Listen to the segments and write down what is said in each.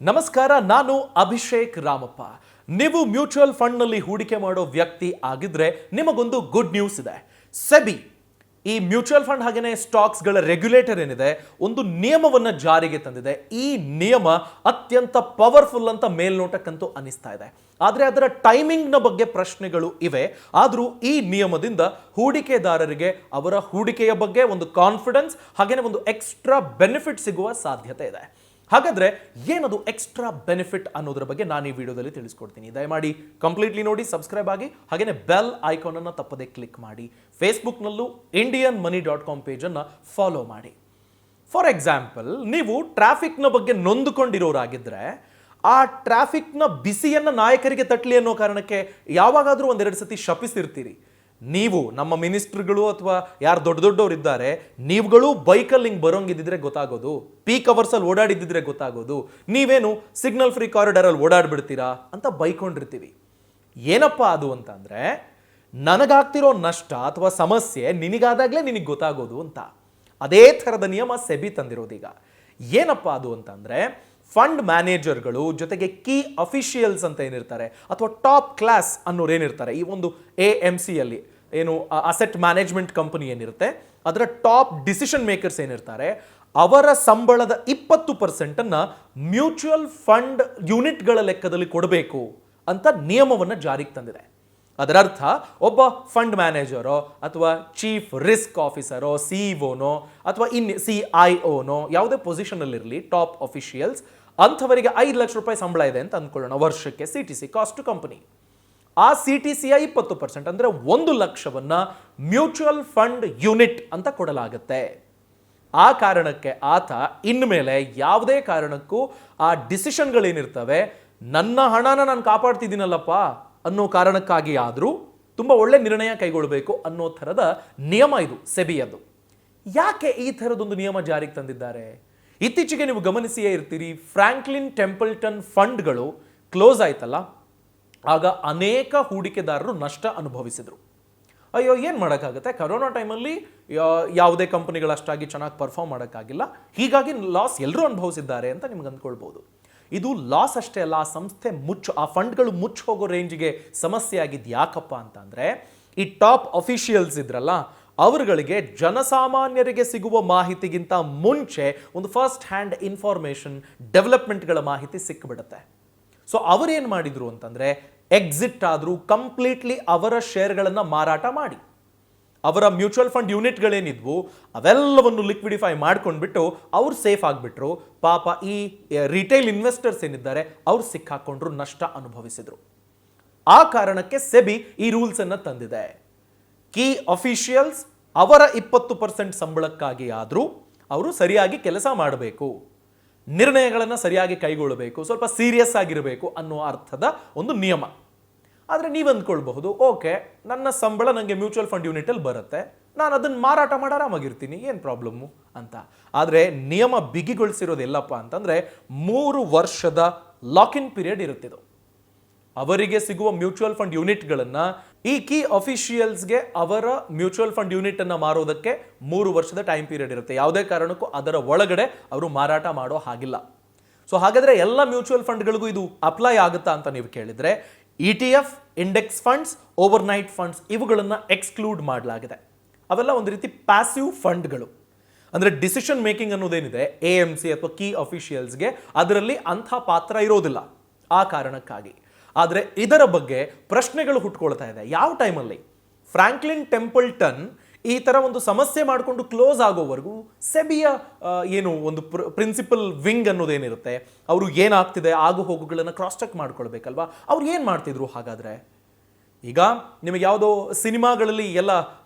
ನಮಸ್ಕಾರ, ನಾನು ಅಭಿಷೇಕ್ ರಾಮಪ್ಪ. ನೀವು ಮ್ಯೂಚುವಲ್ ಫಂಡ್ನಲ್ಲಿ ಹೂಡಿಕೆ ಮಾಡೋ ವ್ಯಕ್ತಿ ಆಗಿದ್ರೆ ನಿಮಗೊಂದು ಗುಡ್ ನ್ಯೂಸ್ ಇದೆ. ಸೆಬಿ ಈ ಮ್ಯೂಚುವಲ್ ಫಂಡ್ ಹಾಗೇನೆ ಸ್ಟಾಕ್ಸ್ಗಳ ರೆಗ್ಯುಲೇಟರ್ ಏನಿದೆ ಒಂದು ನಿಯಮವನ್ನು ಜಾರಿಗೆ ತಂದಿದೆ. ಈ ನಿಯಮ ಅತ್ಯಂತ ಪವರ್ಫುಲ್ ಅಂತ ಮೇಲ್ನೋಟಕ್ಕಂತೂ ಅನಿಸ್ತಾ ಇದೆ. ಆದರೆ ಅದರ ಟೈಮಿಂಗ್ನ ಬಗ್ಗೆ ಪ್ರಶ್ನೆಗಳು ಇವೆ. ಆದರೂ ಈ ನಿಯಮದಿಂದ ಹೂಡಿಕೆದಾರರಿಗೆ ಅವರ ಹೂಡಿಕೆಯ ಬಗ್ಗೆ ಒಂದು ಕಾನ್ಫಿಡೆನ್ಸ್ ಹಾಗೇನೆ ಒಂದು ಎಕ್ಸ್ಟ್ರಾ ಬೆನಿಫಿಟ್ ಸಿಗುವ ಸಾಧ್ಯತೆ ಇದೆ. ಹಾಗಾದ್ರೆ ಏನದು ಎಕ್ಸ್ಟ್ರಾ ಬೆನಿಫಿಟ್ ಅನ್ನೋದ್ರ ಬಗ್ಗೆ ನಾನು ಈ ವಿಡಿಯೋದಲ್ಲಿ ತಿಳಿಸ್ಕೊಡ್ತೀನಿ. ದಯಮಾಡಿ ಕಂಪ್ಲೀಟ್ಲಿ ನೋಡಿ, ಸಬ್ಸ್ಕ್ರೈಬ್ ಆಗಿ, ಹಾಗೇನೆ ಬೆಲ್ ಐಕಾನ್ ಅನ್ನು ತಪ್ಪದೆ ಕ್ಲಿಕ್ ಮಾಡಿ. ಫೇಸ್ಬುಕ್ನಲ್ಲೂ indianmoney.com ಪೇಜನ್ನು ಫಾಲೋ ಮಾಡಿ. ಫಾರ್ ಎಕ್ಸಾಂಪಲ್, ನೀವು ಟ್ರಾಫಿಕ್ನ ಬಗ್ಗೆ ನೊಂದುಕೊಂಡಿರೋರಾಗಿದ್ದರೆ ಆ ಟ್ರಾಫಿಕ್ನ ಬಿಸಿಯನ್ನು ನಾಯಕರಿಗೆ ತಟ್ಟಲಿ ಅನ್ನೋ ಕಾರಣಕ್ಕೆ ಯಾವಾಗಾದರೂ ಒಂದೆರಡು ಸತಿ ಶಪಿಸಿರ್ತೀರಿ. ನೀವು ನಮ್ಮ ಮಿನಿಸ್ಟ್ರುಗಳು ಅಥವಾ ಯಾರು ದೊಡ್ಡ ದೊಡ್ಡವರು ಇದ್ದಾರೆ, ನೀವುಗಳು ಬೈಕಲ್ಲಿ ಹಿಂಗೆ ಬರೋಂಗಿದ್ದಿದ್ರೆ ಗೊತ್ತಾಗೋದು, ಪೀಕ್ ಅವರ್ಸಲ್ಲಿ ಓಡಾಡಿದ್ದಿದ್ರೆ ಗೊತ್ತಾಗೋದು, ನೀವೇನು ಸಿಗ್ನಲ್ ಫ್ರೀ ಕಾರಿಡಾರಲ್ಲಿ ಓಡಾಡ್ಬಿಡ್ತೀರಾ ಅಂತ ಬೈಕೊಂಡಿರ್ತೀವಿ. ಏನಪ್ಪ ಅದು ಅಂತಂದರೆ, ನನಗಾಗ್ತಿರೋ ನಷ್ಟ ಅಥವಾ ಸಮಸ್ಯೆ ನಿನಗಾದಾಗಲೇ ನಿನಗೆ ಗೊತ್ತಾಗೋದು ಅಂತ. ಅದೇ ಥರದ ನಿಯಮ ಸೆಬಿ ತಂದಿರೋದೀಗ. ಏನಪ್ಪ ಅದು ಅಂತಂದರೆ, ಫಂಡ್ ಮ್ಯಾನೇಜರ್ಗಳು ಜೊತೆಗೆ ಕೀ ಅಫಿಷಿಯಲ್ಸ್ ಅಂತ ಏನಿರ್ತಾರೆ ಅಥವಾ ಟಾಪ್ ಕ್ಲಾಸ್ ಅನ್ನೋರು ಏನಿರ್ತಾರೆ, ಈ ಒಂದು AMCಯಲ್ಲಿ ಏನು ಅಸೆಟ್ ಮ್ಯಾನೇಜ್ಮೆಂಟ್ ಕಂಪನಿ ಏನಿರುತ್ತೆ ಅದರ ಟಾಪ್ ಡಿಸಿಷನ್ ಮೇಕರ್ಸ್ ಏನಿರ್ತಾರೆ, ಅವರ ಸಂಬಳದ 20% ಮ್ಯೂಚುವಲ್ ಫಂಡ್ ಯೂನಿಟ್ಗಳ ಲೆಕ್ಕದಲ್ಲಿ ಕೊಡಬೇಕು ಅಂತ ನಿಯಮವನ್ನು ಜಾರಿಗೆ ತಂದಿದೆ. ಅದರರ್ಥ ಒಬ್ಬ ಫಂಡ್ ಮ್ಯಾನೇಜರೋ ಅಥವಾ ಚೀಫ್ ರಿಸ್ಕ್ ಆಫೀಸರೋ, CEOನೋ ಅಥವಾ CIOನೋ ಯಾವುದೇ ಪೊಸಿಷನಲ್ಲಿರಲಿ, ಟಾಪ್ ಅಫಿಷಿಯಲ್ಸ್ ಅಂಥವರಿಗೆ 5 ಲಕ್ಷ ರೂಪಾಯಿ ಸಂಬಳ ಇದೆ ಅಂತ ಅಂದ್ಕೊಳ್ಳೋಣ ವರ್ಷಕ್ಕೆ. CTC cost to company. ಆ CTCಯ 20% ಅಂದರೆ 1 ಲಕ್ಷವನ್ನ ಮ್ಯೂಚುವಲ್ ಫಂಡ್ ಯೂನಿಟ್ ಅಂತ ಕೊಡಲಾಗುತ್ತೆ. ಆ ಕಾರಣಕ್ಕೆ ಆತ ಇನ್ಮೇಲೆ ಯಾವುದೇ ಕಾರಣಕ್ಕೂ ಆ ಡಿಸಿಷನ್ಗಳೇನಿರ್ತವೆ, ನನ್ನ ಹಣನ ನಾನು ಕಾಪಾಡ್ತಿದ್ದೀನಲ್ಲಪ್ಪ ಅನ್ನೋ ಕಾರಣಕ್ಕಾಗಿ ಆದರೂ ತುಂಬ ಒಳ್ಳೆ ನಿರ್ಣಯ ಕೈಗೊಳ್ಳಬೇಕು ಅನ್ನೋ ಥರದ ನಿಯಮ ಇದು ಸೆಬಿಯದು. ಯಾಕೆ ಈ ಥರದೊಂದು ನಿಯಮ ಜಾರಿಗೆ ತಂದಿದ್ದಾರೆ? ಇತ್ತೀಚೆಗೆ ನೀವು ಗಮನಿಸಿಯೇ ಇರ್ತೀರಿ, ಫ್ರಾಂಕ್ಲಿನ್ ಟೆಂಪಲ್ಟನ್ ಫಂಡ್ಗಳು ಕ್ಲೋಸ್ ಆಯ್ತಲ್ಲ, ಆಗ ಅನೇಕ ಹೂಡಿಕೆದಾರರು ನಷ್ಟ ಅನುಭವಿಸಿದರು. ಅಯ್ಯೋ, ಏನು ಮಾಡೋಕ್ಕಾಗುತ್ತೆ, ಕರೋನಾ ಟೈಮಲ್ಲಿ ಯಾವುದೇ ಕಂಪನಿಗಳಷ್ಟಾಗಿ ಚೆನ್ನಾಗಿ ಪರ್ಫಾರ್ಮ್ ಮಾಡೋಕ್ಕಾಗಿಲ್ಲ, ಹೀಗಾಗಿ ಲಾಸ್ ಎಲ್ಲರೂ ಅನುಭವಿಸಿದ್ದಾರೆ ಅಂತ ನಿಮ್ಗೆ ಅಂದ್ಕೊಳ್ಬೋದು. ಇದು ಲಾಸ್ ಅಷ್ಟೇ ಅಲ್ಲ, ಆ ಸಂಸ್ಥೆ ಆ ಫಂಡ್ಗಳು ಮುಚ್ಚಿ ಹೋಗೋ ರೇಂಜ್ಗೆ ಸಮಸ್ಯೆ ಆಗಿದ್ದು ಯಾಕಪ್ಪ ಅಂತಂದರೆ, ಈ ಟಾಪ್ ಅಫಿಷಿಯಲ್ಸ್ ಇದ್ರಲ್ಲ, ಅವರುಗಳಿಗೆ ಜನಸಾಮಾನ್ಯರಿಗೆ ಸಿಗುವ ಮಾಹಿತಿಗಿಂತ ಮುಂಚೆ ಒಂದು ಫಸ್ಟ್ ಹ್ಯಾಂಡ್ ಇನ್ಫಾರ್ಮೇಷನ್ ಡೆವಲಪ್ಮೆಂಟ್ಗಳ ಮಾಹಿತಿ ಸಿಕ್ಕಿಬಿಡುತ್ತೆ. ಸೊ ಅವರೇನು ಮಾಡಿದ್ರು ಅಂತಂದರೆ, ಎಕ್ಸಿಟ್ ಆದರೂ ಕಂಪ್ಲೀಟ್ಲಿ ಅವರ ಶೇರ್ಗಳನ್ನು ಮಾರಾಟ ಮಾಡಿ ಅವರ ಮ್ಯೂಚುವಲ್ ಫಂಡ್ ಯೂನಿಟ್ಗಳೇನಿದ್ವು ಅವೆಲ್ಲವನ್ನು ಲಿಕ್ವಿಡಿಫೈ ಮಾಡ್ಕೊಂಡ್ಬಿಟ್ಟು ಅವ್ರು ಸೇಫ್ ಆಗಿಬಿಟ್ರು. ಪಾಪ ಈ ರಿಟೇಲ್ ಇನ್ವೆಸ್ಟರ್ಸ್ ಏನಿದ್ದಾರೆ ಅವ್ರು ಸಿಕ್ಕಾಕೊಂಡ್ರು, ನಷ್ಟ ಅನುಭವಿಸಿದ್ರು. ಆ ಕಾರಣಕ್ಕೆ ಸೆಬಿ ಈ ರೂಲ್ಸನ್ನು ತಂದಿದೆ. ಕೀ ಅಫಿಷಿಯಲ್ಸ್ ಅವರ 20% ಸಂಬಳಕ್ಕಾಗಿ ಆದರೂ ಅವರು ಸರಿಯಾಗಿ ಕೆಲಸ ಮಾಡಬೇಕು, ನಿರ್ಣಯಗಳನ್ನು ಸರಿಯಾಗಿ ಕೈಗೊಳ್ಳಬೇಕು, ಸ್ವಲ್ಪ ಸೀರಿಯಸ್ ಆಗಿರಬೇಕು ಅನ್ನೋ ಅರ್ಥದ ಒಂದು ನಿಯಮ. ಆದರೆ ನೀವು ಅಂದ್ಕೊಳ್ಬಹುದು, ಓಕೆ, ನನ್ನ ಸಂಬಳ ನನಗೆ ಮ್ಯೂಚುವಲ್ ಫಂಡ್ ಯೂನಿಟಲ್ಲಿ ಬರುತ್ತೆ, ನಾನು ಅದನ್ನು ಮಾರಾಟ ಮಾಡಿ ಆರಾಮಾಗಿರ್ತೀನಿ, ಏನು ಪ್ರಾಬ್ಲಮ್ಮು ಅಂತ. ಆದರೆ ನಿಯಮ ಬಿಗಿಗೊಳಿಸಿರೋದು ಎಲ್ಲಪ್ಪ ಅಂತಂದರೆ, 3 ವರ್ಷದ ಲಾಕ್ ಇನ್ ಪೀರಿಯಡ್ ಇರುತ್ತಿದ್ದು. ಅವರಿಗೆ ಸಿಗುವ ಮ್ಯೂಚುವಲ್ ಫಂಡ್ ಯೂನಿಟ್ಗಳನ್ನು ಈ ಕೀ ಅಫಿಷಿಯಲ್ಸ್ಗೆ ಅವರ ಮ್ಯೂಚುವಲ್ ಫಂಡ್ ಯೂನಿಟನ್ನು ಮಾರೋದಕ್ಕೆ 3 ವರ್ಷದ ಟೈಮ್ ಪೀರಿಯಡ್ ಇರುತ್ತೆ. ಯಾವುದೇ ಕಾರಣಕ್ಕೂ ಅದರ ಒಳಗಡೆ ಅವರು ಮಾರಾಟ ಮಾಡೋ ಹಾಗಿಲ್ಲ. ಸೊ ಹಾಗಾದರೆ ಎಲ್ಲ ಮ್ಯೂಚುವಲ್ ಫಂಡ್ಗಳಿಗೂ ಇದು ಅಪ್ಲೈ ಆಗುತ್ತಾ ಅಂತ ನೀವು ಕೇಳಿದರೆ, ETF, index funds, overnight funds ಇವುಗಳನ್ನು ಎಕ್ಸ್ಕ್ಲೂಡ್ ಮಾಡಲಾಗಿದೆ. ಅವೆಲ್ಲ ಒಂದು ರೀತಿ ಪ್ಯಾಸಿವ್ ಫಂಡ್ಗಳು. ಅಂದರೆ ಡಿಸಿಷನ್ ಮೇಕಿಂಗ್ ಅನ್ನೋದೇನಿದೆ AMC ಅಥವಾ ಕೀ ಅಫಿಷಿಯಲ್ಸ್ಗೆ ಅದರಲ್ಲಿ ಅಂಥ ಪಾತ್ರ ಇರೋದಿಲ್ಲ. ಆ ಕಾರಣಕ್ಕಾಗಿ ಆದರೆ ಇದರ ಬಗ್ಗೆ ಪ್ರಶ್ನೆಗಳು ಹುಟ್ಕೊಳ್ತಾ ಇದೆ. ಯಾವ ಟೈಮಲ್ಲಿ ಫ್ರಾಂಕ್ಲಿನ್ ಟೆಂಪಲ್ಟನ್ ಈ ಥರ ಒಂದು ಸಮಸ್ಯೆ ಮಾಡಿಕೊಂಡು ಕ್ಲೋಸ್ ಆಗೋವರೆಗೂ ಸೆಬಿಯ ಏನು ಒಂದು ಪ್ರಿನ್ಸಿಪಲ್ ವಿಂಗ್ ಅನ್ನೋದೇನಿರುತ್ತೆ, ಅವರು ಏನಾಗ್ತಿದೆ ಆಗು ಹೋಗುಗಳನ್ನು ಕ್ರಾಸ್ ಚೆಕ್ ಮಾಡ್ಕೊಳ್ಬೇಕಲ್ವಾ, ಅವ್ರು ಏನು ಮಾಡ್ತಿದ್ರು? ಹಾಗಾದರೆ ಈಗ ನಿಮಗೆ ಯಾವುದೋ ಸಿನಿಮಾಗಳಲ್ಲಿ ಎಲ್ಲ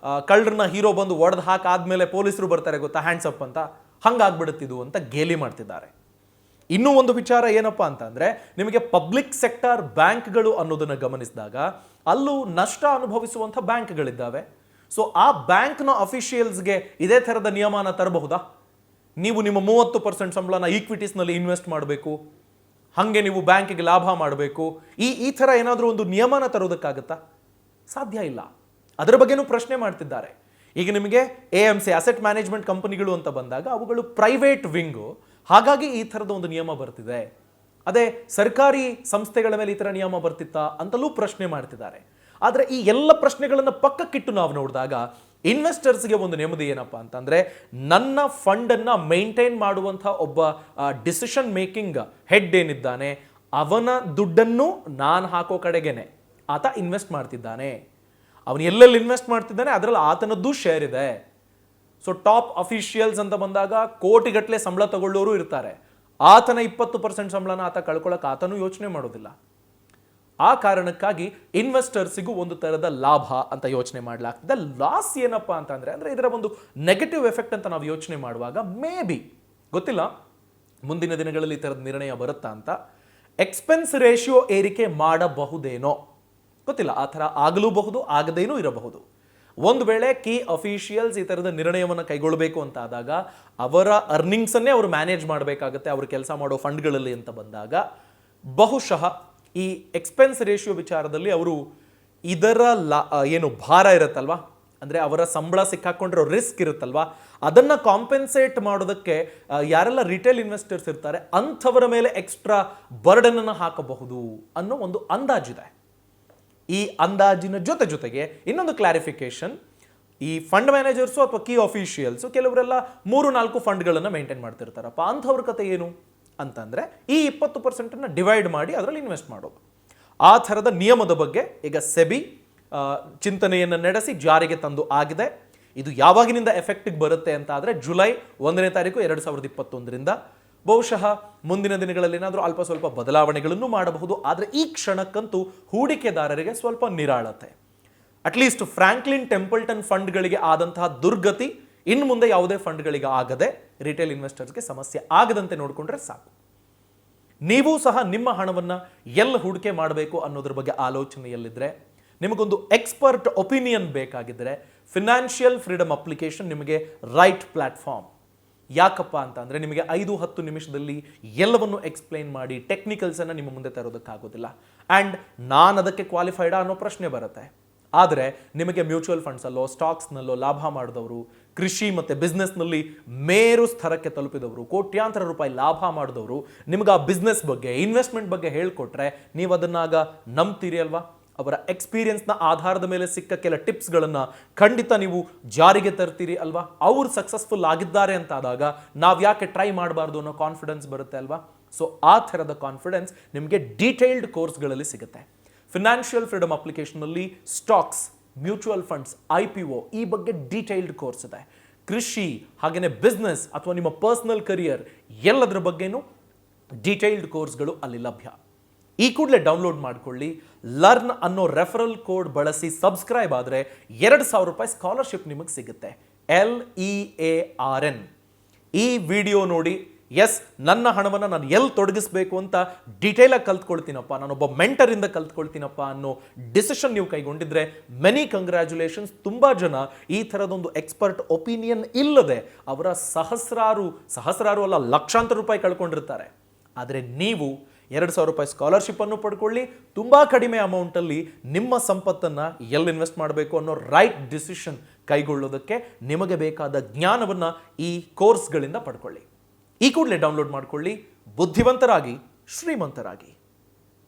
ಕಳ್ಳರನ್ನ ಹೀರೋ ಬಂದು ಒಡೆದು ಹಾಕಾದ್ಮೇಲೆ ಪೊಲೀಸರು ಬರ್ತಾರೆ ಗೊತ್ತಾ, ಹ್ಯಾಂಡ್ಸ್ ಅಪ್ ಅಂತ, ಹಂಗಾಗ್ಬಿಡುತ್ತಿದ್ದು ಅಂತ ಗೇಲಿ ಮಾಡ್ತಿದ್ದಾರೆ. ಇನ್ನೂ ಒಂದು ವಿಚಾರ ಏನಪ್ಪ ಅಂತಂದರೆ, ನಿಮಗೆ ಪಬ್ಲಿಕ್ ಸೆಕ್ಟರ್ ಬ್ಯಾಂಕ್ಗಳು ಅನ್ನೋದನ್ನು ಗಮನಿಸಿದಾಗ ಅಲ್ಲೂ ನಷ್ಟ ಅನುಭವಿಸುವಂಥ ಬ್ಯಾಂಕ್ಗಳಿದ್ದಾವೆ. ಸೊ ಆ ಬ್ಯಾಂಕ್ನ ಅಫಿಷಿಯಲ್ಸ್ಗೆ ಇದೇ ಥರದ ನಿಯಮನ ತರಬಹುದಾ? ನೀವು ನಿಮ್ಮ 30% ಸಂಬಳನ ಈಕ್ವಿಟೀಸ್ನಲ್ಲಿ ಇನ್ವೆಸ್ಟ್ ಮಾಡಬೇಕು, ಹಾಗೆ ನೀವು ಬ್ಯಾಂಕಿಗೆ ಲಾಭ ಮಾಡಬೇಕು, ಈ ಥರ ಏನಾದರೂ ಒಂದು ನಿಯಮನ ತರೋದಕ್ಕಾಗತ್ತಾ? ಸಾಧ್ಯ ಇಲ್ಲ. ಅದರ ಬಗ್ಗೆನೂ ಪ್ರಶ್ನೆ ಮಾಡ್ತಿದ್ದಾರೆ. ಈಗ ನಿಮಗೆ AMC ಅಸೆಟ್ ಮ್ಯಾನೇಜ್ಮೆಂಟ್ ಕಂಪನಿಗಳು ಅಂತ ಬಂದಾಗ ಅವುಗಳು ಪ್ರೈವೇಟ್ ವಿಂಗು, ಹಾಗಾಗಿ ಈ ಥರದ ಒಂದು ನಿಯಮ ಬರ್ತಿದೆ. ಅದೇ ಸರ್ಕಾರಿ ಸಂಸ್ಥೆಗಳ ಮೇಲೆ ಈ ಥರ ನಿಯಮ ಬರ್ತಿತ್ತಾ ಅಂತಲೂ ಪ್ರಶ್ನೆ ಮಾಡ್ತಿದ್ದಾರೆ. ಆದರೆ ಈ ಎಲ್ಲ ಪ್ರಶ್ನೆಗಳನ್ನು ಪಕ್ಕಕ್ಕಿಟ್ಟು ನಾವು ನೋಡಿದಾಗ ಇನ್ವೆಸ್ಟರ್ಸ್ಗೆ ಒಂದು ನೆಮ್ಮದಿ ಏನಪ್ಪ ಅಂತಂದ್ರೆ, ನನ್ನ ಫಂಡನ್ನು ಮೇಂಟೈನ್ ಮಾಡುವಂಥ ಒಬ್ಬ ಡಿಸಿಷನ್ ಮೇಕಿಂಗ್ ಹೆಡ್ ಏನಿದ್ದಾನೆ ಅವನ ದುಡ್ಡನ್ನು ನಾನು ಹಾಕೋ ಕಡೆಗೇನೆ ಆತ ಇನ್ವೆಸ್ಟ್ ಮಾಡ್ತಿದ್ದಾನೆ. ಅವನು ಎಲ್ಲೆಲ್ಲಿ ಇನ್ವೆಸ್ಟ್ ಮಾಡ್ತಿದ್ದಾನೆ ಅದರಲ್ಲಿ ಆತನದ್ದು ಶೇರ್ ಇದೆ. ಸೊ ಟಾಪ್ ಅಫಿಷಿಯಲ್ಸ್ ಅಂತ ಬಂದಾಗ ಕೋಟಿಗಟ್ಟಲೆ ಸಂಬಳ ತಗೊಳ್ಳೋರು ಇರ್ತಾರೆ. ಆತನ 20% ಸಂಬಳನ ಆತ ಕಳ್ಕೊಳ್ಳೋಕೆ ಆತನೂ ಯೋಚನೆ ಮಾಡೋದಿಲ್ಲ. ಆ ಕಾರಣಕ್ಕಾಗಿ ಇನ್ವೆಸ್ಟರ್ಸಿಗೂ ಒಂದು ತರದ ಲಾಭ ಅಂತ ಯೋಚನೆ ಮಾಡಲಾಗ್ತದೆ. ಲಾಸ್ ಏನಪ್ಪಾ ಅಂದ್ರೆ ಇದರ ಒಂದು ನೆಗೆಟಿವ್ ಎಫೆಕ್ಟ್ ಅಂತ ನಾವು ಯೋಚನೆ ಮಾಡುವಾಗ ಮೇ ಬಿ ಗೊತ್ತಿಲ್ಲ ಮುಂದಿನ ದಿನಗಳಲ್ಲಿ ಈ ಥರದ ನಿರ್ಣಯ ಬರುತ್ತಾ ಅಂತ. ಎಕ್ಸ್ಪೆನ್ಸ್ ರೇಷಿಯೋ ಏರಿಕೆ ಮಾಡಬಹುದೇನೋ ಗೊತ್ತಿಲ್ಲ, ಆ ಥರ ಆಗಲೂಬಹುದು, ಆಗದೇನೂ ಇರಬಹುದು. ಒಂದು ವೇಳೆ ಕೀ ಅಫಿಷಿಯಲ್ಸ್ ಈ ಥರದ ನಿರ್ಣಯವನ್ನು ಕೈಗೊಳ್ಳಬೇಕು ಅಂತ ಆದಾಗ ಅವರ ಅರ್ನಿಂಗ್ಸನ್ನೇ ಅವರು ಮ್ಯಾನೇಜ್ ಮಾಡಬೇಕಾಗುತ್ತೆ ಅವರು ಕೆಲಸ ಮಾಡೋ ಫಂಡ್ಗಳಲ್ಲಿ ಅಂತ ಬಂದಾಗ ಬಹುಶಃ ಈ ಎಕ್ಸ್ಪೆನ್ಸ್ ರೇಷಿಯೋ ವಿಚಾರದಲ್ಲಿ ಅವರು ಇದರ ಏನು ಭಾರ ಇರುತ್ತಲ್ವಾ, ಅಂದರೆ ಅವರ ಸಂಬಳ ಸಿಕ್ಕಾಕೊಂಡಿರೋ ರಿಸ್ಕ್ ಇರುತ್ತಲ್ವಾ, ಅದನ್ನು ಕಾಂಪೆನ್ಸೇಟ್ ಮಾಡೋದಕ್ಕೆ ಯಾರೆಲ್ಲ ರಿಟೇಲ್ ಇನ್ವೆಸ್ಟರ್ಸ್ ಇರ್ತಾರೆ ಅಂಥವರ ಮೇಲೆ ಎಕ್ಸ್ಟ್ರಾ ಬರ್ಡನನ್ನು ಹಾಕಬಹುದು ಅನ್ನೋ ಒಂದು ಅಂದಾಜಿದೆ. ಈ ಅಂದಾಜಿನ ಜೊತೆಗೆ ಇನ್ನೊಂದು ಕ್ಲಾರಿಫಿಕೇಶನ್, ಈ ಫಂಡ್ ಮ್ಯಾನೇಜರ್ಸು ಅಥವಾ ಕೀ ಅಫಿಷಿಯಲ್ಸು ಕೆಲವರೆಲ್ಲ 3-4 ಫಂಡ್ಗಳನ್ನು ಮೇಂಟೈನ್ ಮಾಡ್ತಿರ್ತಾರಪ್ಪ. ಅಂಥವ್ರ ಕತೆ ಏನು ಅಂತಂದರೆ ಈ 20% ಡಿವೈಡ್ ಮಾಡಿ ಅದರಲ್ಲಿ ಇನ್ವೆಸ್ಟ್ ಮಾಡೋದು. ಆ ಥರದ ನಿಯಮದ ಬಗ್ಗೆ ಈಗ ಸೆಬಿ ಚಿಂತನೆಯನ್ನು ನಡೆಸಿ ಜಾರಿಗೆ ತಂದು ಆಗಿದೆ. ಇದು ಯಾವಾಗಿನಿಂದ ಎಫೆಕ್ಟಿಗೆ ಬರುತ್ತೆ ಅಂತ ಆದರೆ ಜುಲೈ 1ನೇ ತಾರೀಕು 2021ರಿಂದ. ಬಹುಶಃ ಮುಂದಿನ ದಿನಗಳಲ್ಲಿ ಏನಾದರೂ ಅಲ್ಪ ಸ್ವಲ್ಪ ಬದಲಾವಣೆಗಳನ್ನು ಮಾಡಬಹುದು. ಆದರೆ ಈ ಕ್ಷಣಕ್ಕಂತೂ ಹೂಡಿಕೆದಾರರಿಗೆ ಸ್ವಲ್ಪ ನಿರಾಳತೆ. ಅಟ್ಲೀಸ್ಟ್ ಫ್ರಾಂಕ್ಲಿನ್ ಟೆಂಪಲ್ಟನ್ ಫಂಡ್ಗಳಿಗೆ ಆದಂತಹ ದುರ್ಗತಿ ಇನ್ನು ಮುಂದೆ ಯಾವುದೇ ಫಂಡ್ಗಳಿಗೆ ಆಗದೆ ರಿಟೇಲ್ ಇನ್ವೆಸ್ಟರ್ಸ್ಗೆ ಸಮಸ್ಯೆ ಆಗದಂತೆ ನೋಡಿಕೊಂಡ್ರೆ ಸಾಕು. ನೀವು ಸಹ ನಿಮ್ಮ ಹಣವನ್ನು ಎಲ್ಲಿ ಹೂಡಿಕೆ ಮಾಡಬೇಕು ಅನ್ನೋದ್ರ ಬಗ್ಗೆ ಆಲೋಚನೆಯಲ್ಲಿದ್ದರೆ, ನಿಮಗೊಂದು ಎಕ್ಸ್ಪರ್ಟ್ ಒಪಿನಿಯನ್ ಬೇಕಾಗಿದ್ದರೆ ಫಿನಾನ್ಷಿಯಲ್ ಫ್ರೀಡಮ್ ಅಪ್ಲಿಕೇಶನ್ ನಿಮಗೆ ರೈಟ್ ಪ್ಲಾಟ್ಫಾರ್ಮ್. ಯಾಕಪ್ಪ ಅಂತಂದರೆ ನಿಮಗೆ 5-10 ನಿಮಿಷದಲ್ಲಿ ಎಲ್ಲವನ್ನು ಎಕ್ಸ್ಪ್ಲೈನ್ ಮಾಡಿ ಟೆಕ್ನಿಕಲ್ಸನ್ನು ನಿಮ್ಮ ಮುಂದೆ ತರೋದಕ್ಕಾಗೋದಿಲ್ಲ. ಆ್ಯಂಡ್ ನಾನು ಅದಕ್ಕೆ ಕ್ವಾಲಿಫೈಡಾ ಅನ್ನೋ ಪ್ರಶ್ನೆ ಬರುತ್ತೆ. ಆದರೆ ನಿಮಗೆ ಮ್ಯೂಚುವಲ್ ಫಂಡ್ಸಲ್ಲೋ ಸ್ಟಾಕ್ಸ್ನಲ್ಲೋ ಲಾಭ ಮಾಡಿದವರು, ಕೃಷಿ ಮತ್ತು ಬಿಸ್ನೆಸ್ನಲ್ಲಿ ಮೇರು ಸ್ತರಕ್ಕೆ ತಲುಪಿದವರು, ಕೋಟ್ಯಾಂತರ ರೂಪಾಯಿ ಲಾಭ ಮಾಡಿದವರು ನಿಮಗೆ ಆ ಬಿಸ್ನೆಸ್ ಬಗ್ಗೆ ಇನ್ವೆಸ್ಟ್ಮೆಂಟ್ ಬಗ್ಗೆ ಹೇಳಿಕೊಟ್ರೆ ನೀವು ಅದನ್ನಾಗ ನಂಬ್ತೀರಿ ಅಲ್ವಾ? ಅವರ ಎಕ್ಸ್ಪೀರಿಯನ್ಸ್ನ ಆಧಾರದ ಮೇಲೆ ಸಿಕ್ಕ ಕೆಲ ಟಿಪ್ಸ್ಗಳನ್ನು ಖಂಡಿತ ನೀವು ಜಾರಿಗೆ ತರ್ತೀರಿ ಅಲ್ವಾ? ಅವರು ಸಕ್ಸಸ್ಫುಲ್ ಆಗಿದ್ದಾರೆ ಅಂತ ಆದಾಗ ನಾವು ಯಾಕೆ ಟ್ರೈ ಮಾಡಬಾರ್ದು ಅನ್ನೋ ಕಾನ್ಫಿಡೆನ್ಸ್ ಬರುತ್ತೆ ಅಲ್ವಾ? ಸೊ ಆ ಥರದ ಕಾನ್ಫಿಡೆನ್ಸ್ ನಿಮಗೆ ಡೀಟೇಲ್ಡ್ ಕೋರ್ಸ್ಗಳಲ್ಲಿ ಸಿಗುತ್ತೆ. ಫಿನಾನ್ಷಿಯಲ್ ಫ್ರೀಡಮ್ ಅಪ್ಲಿಕೇಶನ್ನಲ್ಲಿ ಸ್ಟಾಕ್ಸ್, ಮ್ಯೂಚುವಲ್ ಫಂಡ್ಸ್, IPO ಈ ಬಗ್ಗೆ ಡೀಟೇಲ್ಡ್ ಕೋರ್ಸ್ ಇದೆ. ಕೃಷಿ ಹಾಗೆಯೇ ಬಿಸ್ನೆಸ್ ಅಥವಾ ನಿಮ್ಮ ಪರ್ಸನಲ್ ಕರಿಯರ್ ಎಲ್ಲದರ ಬಗ್ಗೆನೂ ಡೀಟೇಲ್ಡ್ ಕೋರ್ಸ್ಗಳು ಅಲ್ಲಿ ಲಭ್ಯ. ಈ ಕೂಡಲೇ ಡೌನ್ಲೋಡ್ ಮಾಡಿಕೊಳ್ಳಿ. ಲರ್ನ್ ಅನ್ನೋ ರೆಫರಲ್ ಕೋಡ್ ಬಳಸಿ ಸಬ್ಸ್ಕ್ರೈಬ್ ಆದರೆ 2,000 ರೂಪಾಯಿ ಸ್ಕಾಲರ್ಶಿಪ್ ನಿಮಗೆ ಸಿಗುತ್ತೆ. LEARN. ಈ ವಿಡಿಯೋ ನೋಡಿ ಎಸ್ ನನ್ನ ಹಣವನ್ನು ನಾನು ಎಲ್ಲಿ ತೊಡಗಿಸ್ಬೇಕು ಅಂತ ಡೀಟೇಲಾಗಿ ಕಲ್ತ್ಕೊಳ್ತೀನಪ್ಪ, ನಾನೊಬ್ಬ ಮೆಂಟರಿಂದ ಕಲ್ತ್ಕೊಳ್ತೀನಪ್ಪ ಅನ್ನೋ ಡಿಸಿಷನ್ ನೀವು ಕೈಗೊಂಡಿದ್ರೆ ಮೆನಿ ಕಂಗ್ರ್ಯಾಚುಲೇಷನ್ಸ್. ತುಂಬ ಜನ ಈ ಥರದೊಂದು ಎಕ್ಸ್ಪರ್ಟ್ ಒಪಿನಿಯನ್ ಇಲ್ಲದೆ ಅವರ ಸಹಸ್ರಾರು ಅಲ್ಲ ಲಕ್ಷಾಂತರ ರೂಪಾಯಿ ಕಳ್ಕೊಂಡಿರ್ತಾರೆ. ಆದರೆ ನೀವು 2,000 ರೂಪಾಯಿ ಸ್ಕಾಲರ್ಶಿಪ್ಪನ್ನು ಪಡ್ಕೊಳ್ಳಿ. ತುಂಬ ಕಡಿಮೆ ಅಮೌಂಟಲ್ಲಿ ನಿಮ್ಮ ಸಂಪತ್ತನ್ನು ಎಲ್ಲಿ ಇನ್ವೆಸ್ಟ್ ಮಾಡಬೇಕು ಅನ್ನೋ ರೈಟ್ ಡಿಸಿಷನ್ ಕೈಗೊಳ್ಳೋದಕ್ಕೆ ನಿಮಗೆ ಬೇಕಾದ ಜ್ಞಾನವನ್ನು ಈ ಕೋರ್ಸ್ಗಳಿಂದ ಪಡ್ಕೊಳ್ಳಿ. ಈ ಕೂಡಲೇ ಡೌನ್ಲೋಡ್ ಮಾಡಿಕೊಳ್ಳಿ. ಬುದ್ಧಿವಂತರಾಗಿ ಶ್ರೀಮಂತರಾಗಿ.